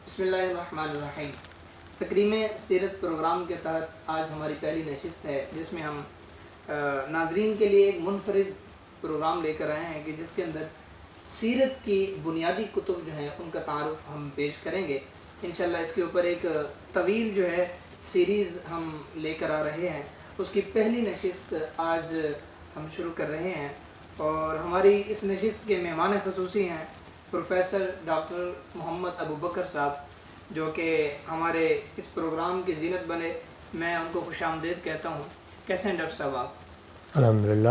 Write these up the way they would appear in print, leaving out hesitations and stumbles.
بسم اللہ الرحمن الرحیم۔ تکریم سیرت پروگرام کے تحت آج ہماری پہلی نشست ہے جس میں ہم ناظرین کے لیے ایک منفرد پروگرام لے کر آئے ہیں کہ جس کے اندر سیرت کی بنیادی کتب جو ہیں ان کا تعارف ہم پیش کریں گے انشاءاللہ۔ اس کے اوپر ایک طویل جو ہے سیریز ہم لے کر آ رہے ہیں، اس کی پہلی نشست آج ہم شروع کر رہے ہیں، اور ہماری اس نشست کے مہمان خصوصی ہیں پروفیسر ڈاکٹر محمد ابو بکر صاحب، جو کہ ہمارے اس پروگرام کی زینت بنے۔ میں ان کو خوش آمدید کہتا ہوں۔ کیسے ہیں ڈاکٹر صاحب آپ؟ الحمدللہ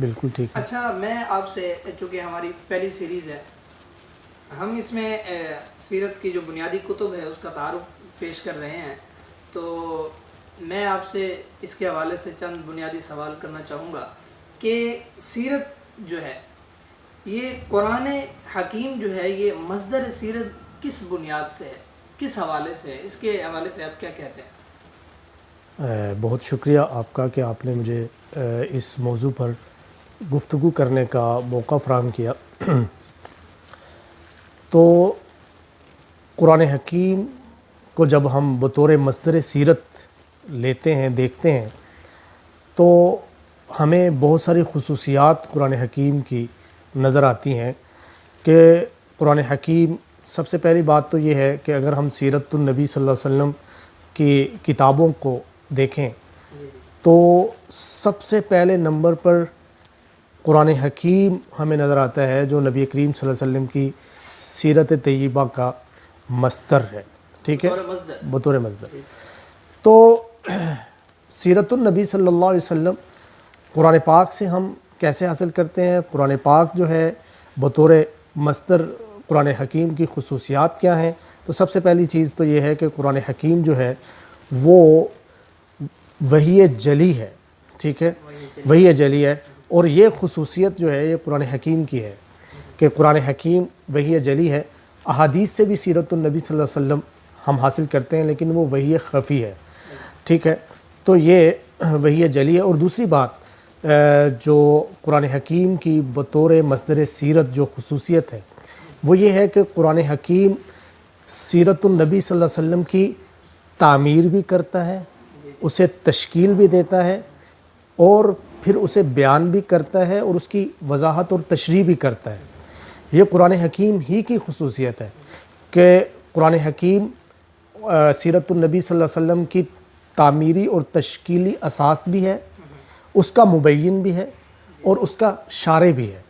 بالکل ٹھیک ہے۔ اچھا، میں آپ سے، چونکہ ہماری پہلی سیریز ہے، ہم اس میں سیرت کی جو بنیادی کتب ہے اس کا تعارف پیش کر رہے ہیں، تو میں آپ سے اس کے حوالے سے چند بنیادی سوال کرنا چاہوں گا کہ سیرت جو ہے یہ قرآن حکیم جو ہے یہ مصدر سیرت کس بنیاد سے ہے، کس حوالے سے ہے؟ اس کے حوالے سے آپ کیا کہتے ہیں؟ بہت شکریہ آپ کا کہ آپ نے مجھے اس موضوع پر گفتگو کرنے کا موقع فراہم کیا۔ تو قرآن حکیم کو جب ہم بطور مصدر سیرت لیتے ہیں، دیکھتے ہیں، تو ہمیں بہت ساری خصوصیات قرآن حکیم کی نظر آتی ہیں کہ قرآن حکیم، سب سے پہلی بات تو یہ ہے کہ اگر ہم سیرت النبی صلی اللہ علیہ وسلم کی کتابوں کو دیکھیں تو سب سے پہلے نمبر پر قرآن حکیم ہمیں نظر آتا ہے جو نبی کریم صلی اللہ علیہ وسلم کی سیرت طیبہ کا مصدر ہے، ٹھیک ہے، بطور مصدر۔ تو سیرت النبی صلی اللہ علیہ وسلم قرآن پاک سے ہم کیسے حاصل کرتے ہیں؟ قرآن پاک جو ہے بطور مصدر قرآن حکیم کی خصوصیات کیا ہیں؟ تو سب سے پہلی چیز تو یہ ہے کہ قرآن حکیم جو ہے وہ وحی جلی ہے، ٹھیک ہے، وحی جلی ہے، اور یہ خصوصیت جو ہے یہ قرآن حکیم کی ہے کہ قرآن حکیم وحی جلی ہے۔ احادیث سے بھی سیرت النبی صلی اللہ علیہ وسلم ہم حاصل کرتے ہیں لیکن وہ وحی خفی ہے، ٹھیک ہے، تو یہ وحی جلی ہے۔ اور دوسری بات جو قرآن حکیم کی بطور مصدر سیرت جو خصوصیت ہے وہ یہ ہے کہ قرآن حکیم سیرت النبی صلی اللہ علیہ وسلم کی تعمیر بھی کرتا ہے، اسے تشکیل بھی دیتا ہے، اور پھر اسے بیان بھی کرتا ہے اور اس کی وضاحت اور تشریح بھی کرتا ہے۔ یہ قرآن حکیم ہی کی خصوصیت ہے کہ قرآن حکیم سیرت النبی صلی اللہ علیہ وسلم کی تعمیری اور تشکیلی اساس بھی ہے، اس کا مبین بھی ہے اور اس کا شارح بھی ہے،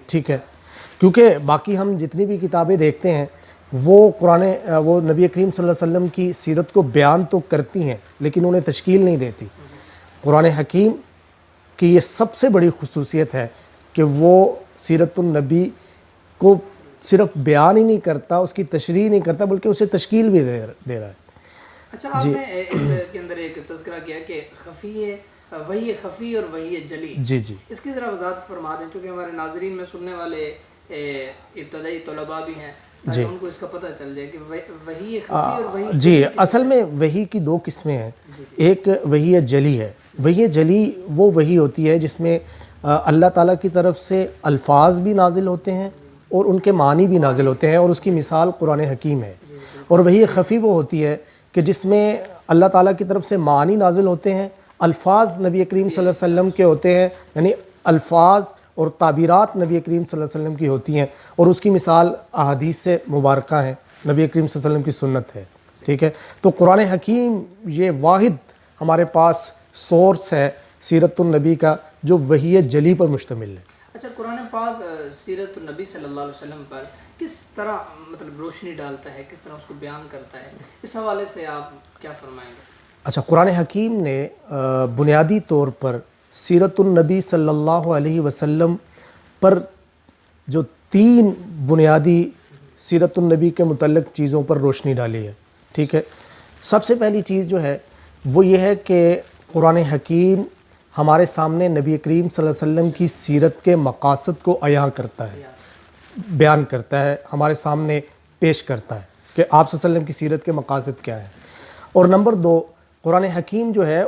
ٹھیک ہے، کیونکہ باقی ہم جتنی بھی کتابیں دیکھتے ہیں وہ نبی کریم صلی اللہ علیہ وسلم کی سیرت کو بیان تو کرتی ہیں لیکن انہیں تشکیل نہیں دیتی۔ قرآن حکیم کی یہ سب سے بڑی خصوصیت ہے کہ وہ سیرت النبی کو صرف بیان ہی نہیں کرتا، اس کی تشریح نہیں کرتا بلکہ اسے تشکیل بھی دے رہا ہے۔ اچھا، آپ نے اس کے اندر ایک تذکرہ کیا کہ خفی ہے، وحی خفی اور وحی جلی، جی، اس کی ذرا وضاحت فرما دیں چونکہ ہمارے ناظرین میں سننے والے ابتدائی طلباء بھی ہیں، تاکہ ان کو اس کا پتہ چل جائے کہ وحی خفی اور وحی جی، اصل میں وحی کی دو قسمیں ہیں، ایک وحی جلی ہے۔ وحی جلی وہ وحی ہوتی ہے جس میں اللہ تعالیٰ کی طرف سے الفاظ بھی نازل ہوتے ہیں اور ان کے معنی بھی نازل ہوتے ہیں، اور اس کی مثال قرآن حکیم ہے۔ اور وحی خفی وہ ہوتی ہے کہ جس میں اللہ تعالیٰ کی طرف سے معنی نازل ہوتے ہیں، الفاظ نبی کریم صلی اللہ علیہ وسلم کے ہوتے ہیں، یعنی الفاظ اور تعبیرات نبی کریم صلی اللہ علیہ وسلم کی ہوتی ہیں، اور اس کی مثال احادیث سے مبارکہ ہیں، نبی کریم صلی اللہ علیہ وسلم کی سنت ہے، ٹھیک ہے۔ تو قرآن حکیم یہ واحد ہمارے پاس سورس ہے سیرت النبی کا جو وحی جلی پر مشتمل ہے۔ اچھا، قرآن پاک سیرت النبی صلی اللہ علیہ وسلم پر کس طرح مطلب روشنی ڈالتا ہے، کس طرح اس کو بیان کرتا ہے، اس حوالے سے آپ کیا فرمائیں گے؟ اچھا، قرآن حکیم نے بنیادی طور پر سیرت النبی صلی اللہ علیہ وسلم پر جو 3 بنیادی سیرت النبی کے متعلق چیزوں پر روشنی ڈالی ہے، ٹھیک ہے۔ سب سے پہلی چیز جو ہے وہ یہ ہے کہ قرآن حکیم ہمارے سامنے نبی کریم صلی اللہ علیہ وسلم کی سیرت کے مقاصد کو عیاں کرتا ہے، بیان کرتا ہے، ہمارے سامنے پیش کرتا ہے کہ آپ صلی اللہ علیہ وسلم کی سیرت کے مقاصد کیا ہیں۔ اور نمبر 2، قرآن حکیم جو ہے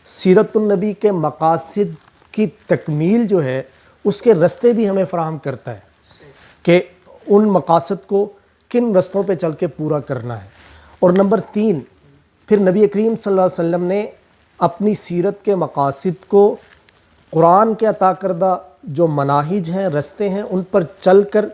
سیرت النبی کے مقاصد کی تکمیل جو ہے اس کے رستے بھی ہمیں فراہم کرتا ہے کہ ان مقاصد کو کن رستوں پہ چل کے پورا کرنا ہے. اور نمبر 3 پھر نبی کریم صلی اللہ علیہ وسلم نے اپنی سیرت کے مقاصد کو قرآن کے عطا کردہ جو مناہج ہیں، رستے ہیں، ان پر چل کر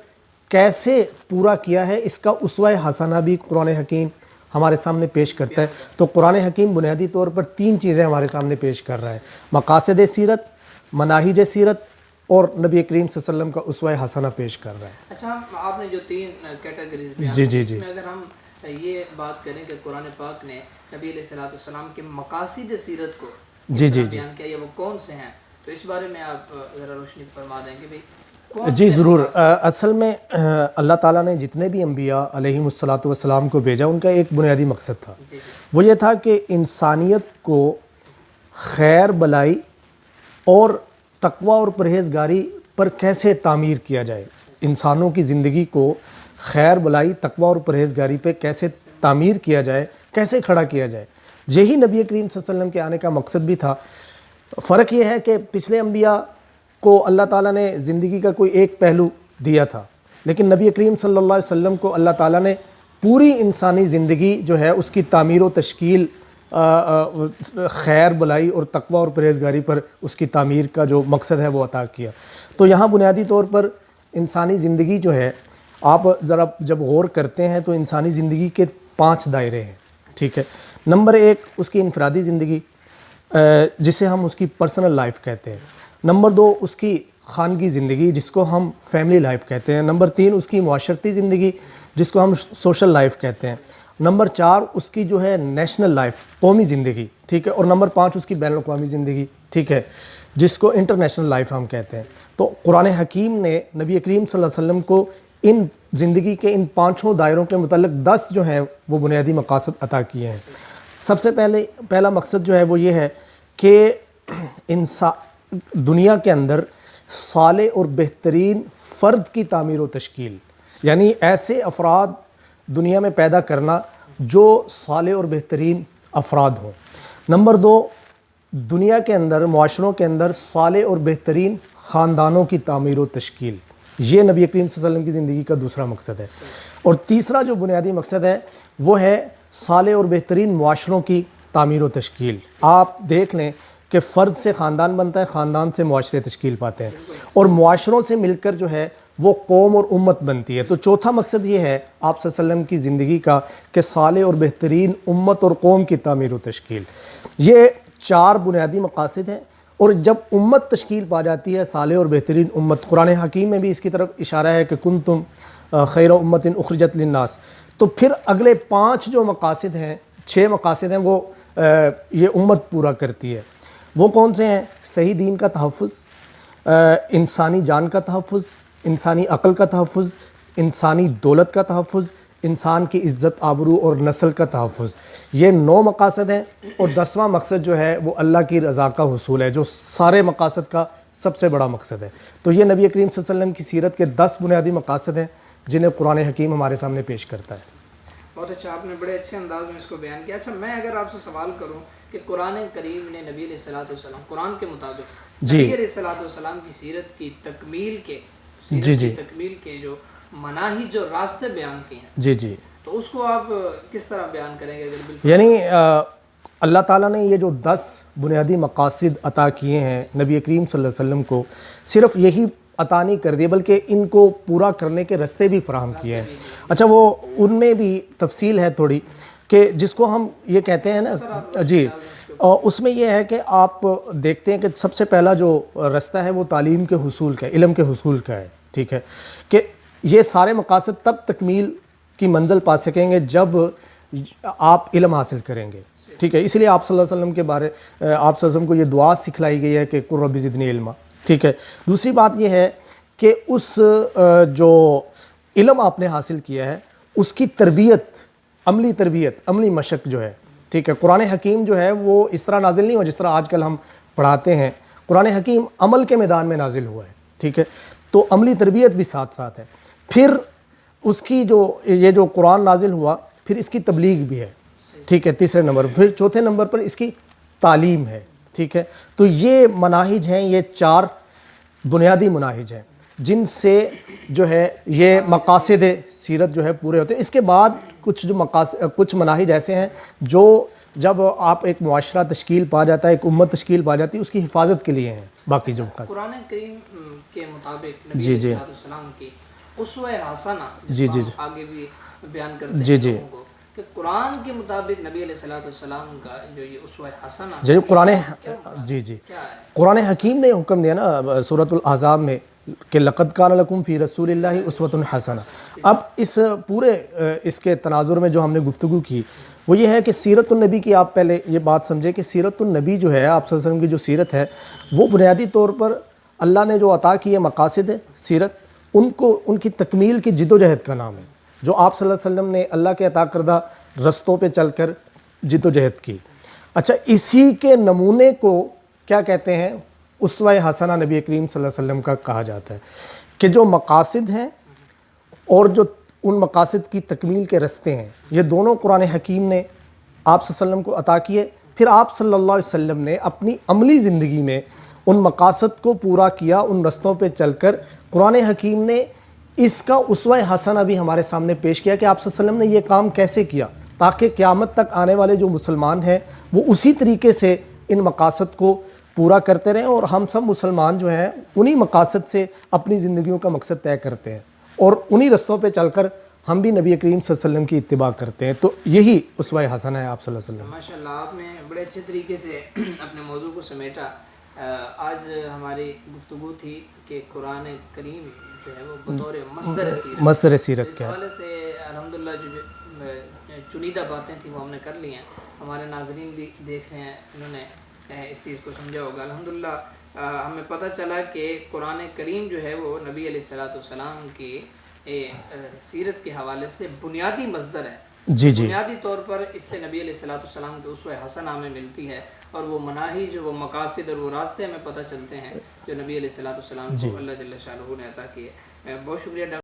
کیسے پورا کیا ہے، اس کا اسوہ حسنہ بھی قرآن حکیم ہمارے سامنے پیش کرتا ہے. تو قرآن حکیم بنیادی طور پر 3 چیزیں ہمارے سامنے پیش کر رہا ہے: مقاصد سیرت، مناہج سیرت اور نبی کریم صلی اللہ علیہ وسلم کا اسوہ حسنہ پیش کر رہا ہے. اچھا، آپ نے جو 3 کیٹیگریز بیان جی کی، اس میں اگر ہم یہ بات کریں کہ قرآن پاک نے نبی علیہ الصلوۃ والسلام کے مقاصد سیرت کو بیان کیا، یا وہ کون سے ہیں، تو اس بارے میں آپ ذرا روشنی فرما دیں کہ بھئی کون جی ضرور. اصل میں اللہ تعالیٰ نے جتنے بھی انبیاء علیہم الصلوۃ والسلام کو بھیجا، ان کا ایک بنیادی مقصد تھا. وہ یہ تھا کہ انسانیت کو خیر بلائی اور تقوی اور پرہیزگاری پر کیسے تعمیر کیا جائے، انسانوں کی زندگی کو خیر بلائی، تقوی اور پرہیزگاری پہ کیسے تعمیر کیا جائے، کیسے کھڑا کیا جائے. یہی نبی کریم صلی اللہ علیہ وسلم کے آنے کا مقصد بھی تھا. فرق یہ ہے کہ پچھلے انبیاء کو اللہ تعالیٰ نے زندگی کا کوئی ایک پہلو دیا تھا، لیکن نبی کریم صلی اللہ علیہ وسلم کو اللہ تعالیٰ نے پوری انسانی زندگی جو ہے اس کی تعمیر و تشکیل، خیر بلائی اور تقوی اور پرہیزگاری پر اس کی تعمیر کا جو مقصد ہے وہ عطا کیا. تو یہاں بنیادی طور پر انسانی زندگی جو ہے، آپ ذرا جب غور کرتے ہیں تو انسانی زندگی کے 5 دائرے ہیں. ٹھیک ہے. نمبر 1 اس کی انفرادی زندگی، جسے ہم اس کی پرسنل لائف کہتے ہیں. نمبر 2 اس کی خانگی زندگی، جس کو ہم فیملی لائف کہتے ہیں. نمبر 3 اس کی معاشرتی زندگی، جس کو ہم سوشل لائف کہتے ہیں. نمبر 4 اس کی جو ہے نیشنل لائف، قومی زندگی. ٹھیک ہے. اور نمبر 5 اس کی بین الاقوامی زندگی. ٹھیک ہے، جس کو انٹرنیشنل لائف ہم کہتے ہیں. تو قرآن حکیم نے نبی کریم صلی اللہ علیہ وسلم کو ان زندگی کے ان 5 دائروں کے متعلق 10 جو ہیں وہ بنیادی مقاصد عطا کیے ہیں. سب سے پہلا مقصد جو ہے وہ یہ ہے کہ دنیا کے اندر صالح اور بہترین فرد کی تعمیر و تشکیل، یعنی ایسے افراد دنیا میں پیدا کرنا جو صالح اور بہترین افراد ہوں. نمبر 2 دنیا کے اندر، معاشروں کے اندر صالح اور بہترین خاندانوں کی تعمیر و تشکیل. یہ نبی کریم صلی اللہ علیہ وسلم کی زندگی کا دوسرا مقصد ہے. اور تیسرا جو بنیادی مقصد ہے وہ ہے صالح اور بہترین معاشروں کی تعمیر و تشکیل. آپ دیکھ لیں کہ فرد سے خاندان بنتا ہے، خاندان سے معاشرے تشکیل پاتے ہیں، اور معاشروں سے مل کر جو ہے وہ قوم اور امت بنتی ہے. تو چوتھا مقصد یہ ہے آپ صلی اللہ علیہ وسلم کی زندگی کا کہ صالح اور بہترین امت اور قوم کی تعمیر و تشکیل. یہ 4 بنیادی مقاصد ہیں. اور جب امت تشکیل پا جاتی ہے، صالح اور بہترین امت، قرآن حکیم میں بھی اس کی طرف اشارہ ہے کہ کنتم خیر امت اخرجت للناس. تو پھر اگلے 5 جو مقاصد ہیں، 6 مقاصد ہیں، وہ یہ امت پورا کرتی ہے. وہ کون سے ہیں؟ صحیح دین کا تحفظ، انسانی جان کا تحفظ، انسانی عقل کا تحفظ، انسانی دولت کا تحفظ، انسان کی عزت آبرو اور نسل کا تحفظ. یہ 9 مقاصد ہیں. اور 10واں مقصد جو ہے وہ اللہ کی رضا کا حصول ہے، جو سارے مقاصد کا سب سے بڑا مقصد ہے. تو یہ نبی کریم صلی اللہ علیہ وسلم کی سیرت کے 10 بنیادی مقاصد ہیں جنہیں قرآن حکیم ہمارے سامنے پیش کرتا ہے. بہت اچھا، آپ نے بڑے اچھے انداز میں اس کو بیان کیا. اچھا، میں اگر آپ سے سوال کروں کہ قرآن کریم نے نبی علیہ الصلوۃ والسلام، قرآن کے مطابق نبی علیہ الصلوۃ والسلام کی سیرت کی تکمیل کے جو مناہج اور راستے بیان کیے ہیں، جی تو اس کو آپ کس طرح بیان کریں گے؟ یعنی اللہ تعالیٰ نے یہ جو 10 بنیادی مقاصد عطا کیے ہیں نبی کریم صلی اللہ علیہ وسلم کو، صرف یہی عطا نہیں کر دیے بلکہ ان کو پورا کرنے کے راستے بھی فراہم کیے ہیں. اچھا، وہ ان میں بھی تفصیل ہے تھوڑی، کہ جس کو ہم یہ کہتے ہیں نا، جی اس میں یہ ہے کہ آپ دیکھتے ہیں کہ سب سے پہلا جو راستہ ہے وہ تعلیم کے حصول کا ہے، علم کے حصول کا ہے. ٹھیک ہے، کہ یہ سارے مقاصد تب تکمیل کی منزل پا سکیں گے جب آپ علم حاصل کریں گے. ٹھیک ہے، اس لیے آپ صلی اللہ علیہ وسلم کے بارے آپ صلی اللہ علیہ وسلم کو یہ دعا سکھلائی گئی ہے کہ قل رب زدنی علما. ٹھیک ہے. دوسری بات یہ ہے کہ اس جو علم آپ نے حاصل کیا ہے اس کی تربیت، عملی مشق جو ہے. ٹھیک ہے، قرآن حکیم جو ہے وہ اس طرح نازل نہیں ہوا جس طرح آج کل ہم پڑھاتے ہیں. قرآن حکیم عمل کے میدان میں نازل ہوا ہے. ٹھیک ہے، تو عملی تربیت بھی ساتھ ساتھ ہے. پھر اس کی یہ جو قرآن نازل ہوا، پھر اس کی تبلیغ بھی ہے. ٹھیک ہے، تیسرے نمبر. پھر چوتھے نمبر پر اس کی تعلیم ہے. ٹھیک ہے، تو یہ مناہج ہیں، یہ 4 بنیادی مناہج ہیں. جن سے جو ہے یہ مقاصد سیرت جو ہے پورے ہوتے ہیں۔ اس کے بعد کچھ مناہج ایسے ہیں جو جب آپ ایک معاشرہ تشکیل پا جاتا ہے، ایک امت تشکیل پا جاتی ہے، اس کی حفاظت کے لیے ہیں باقی جو مقاصد۔ قرآن کریم کے مطابق نبی علیہ السلام کی اسوہ حسنہ جس کو آگے بھی بیان کرتے ہیں لوگوں کو کہ قرآن کے مطابق نبی علیہ السلام کا جو یہ اسوہ حسنہ قرآن حکیم نے حکم دیا نا سورۃ الاحزاب میں کہ لقد کان لکم فی رسول اللہ اسوۃ حسنہ۔ اب اس پورے اس کے تناظر میں جو ہم نے گفتگو کی وہ یہ ہے کہ سیرت النبی کی آپ پہلے یہ بات سمجھیں کہ سیرت النبی جو ہے آپ صلی اللہ علیہ وسلم کی جو سیرت ہے وہ بنیادی طور پر اللہ نے جو عطا کی ہے مقاصد ہے سیرت، ان کی تکمیل کی جد و جہد کا نام ہے، جو آپ صلی اللہ علیہ وسلم نے اللہ کے عطا کردہ رستوں پہ چل کر جد و جہد کی۔ اچھا، اسی کے نمونے کو کیا کہتے ہیں؟ اسوہ حسنہ نبی کریم صلی اللہ علیہ وسلم کا کہا جاتا ہے کہ جو مقاصد ہیں اور جو ان مقاصد کی تکمیل کے رستے ہیں یہ دونوں قرآن حکیم نے آپ صلی اللہ علیہ وسلم کو عطا کیے، پھر آپ صلی اللہ علیہ وسلم نے اپنی عملی زندگی میں ان مقاصد کو پورا کیا، ان رستوں پہ چل کر قرآن حکیم نے اس کا اسوہ حسنہ بھی ہمارے سامنے پیش کیا کہ آپ صلی اللہ علیہ وسلم نے یہ کام کیسے کیا تاکہ قیامت تک آنے والے جو مسلمان ہیں وہ اسی طریقے سے ان مقاصد کو پورا کرتے رہیں، اور ہم سب مسلمان جو ہیں انہی مقاصد سے اپنی زندگیوں کا مقصد طے کرتے ہیں اور انہی رستوں پہ چل کر ہم بھی نبی کریم صلی اللہ علیہ وسلم کی اتباع کرتے ہیں۔ تو یہی اسوہ حسنہ ہے آپ صلی اللہ علیہ وسلم۔ ماشاءاللہ، آپ نے بڑے اچھے طریقے سے اپنے موضوع کو سمیٹا۔ آج ہماری گفتگو تھی کہ قرآن کریم جو ہے وہ بطور مصدر سیرت کیا ہے، اس حوالے سے الحمدللہ جو چنیدہ باتیں تھیں وہ ہم نے کر لی ہیں، ہمارے ناظرین بھی دیکھ رہے ہیں، انہوں نے اس چیز کو سمجھا ہوگا۔ الحمدللہ ہمیں پتہ چلا کہ قرآن کریم جو ہے وہ نبی علیہ السلام کی سیرت کے حوالے سے بنیادی مصدر ہے۔ بنیادی طور پر اس سے نبی علیہ السلام کے اسوہ حسنہ ہمیں ملتی ہے، اور وہ مناہج، وہ مقاصد اور وہ راستے ہمیں پتہ چلتے ہیں جو نبی علیہ السلام کو اللہ جل شانہ نے عطا کیے۔ بہت شکریہ ڈاکٹر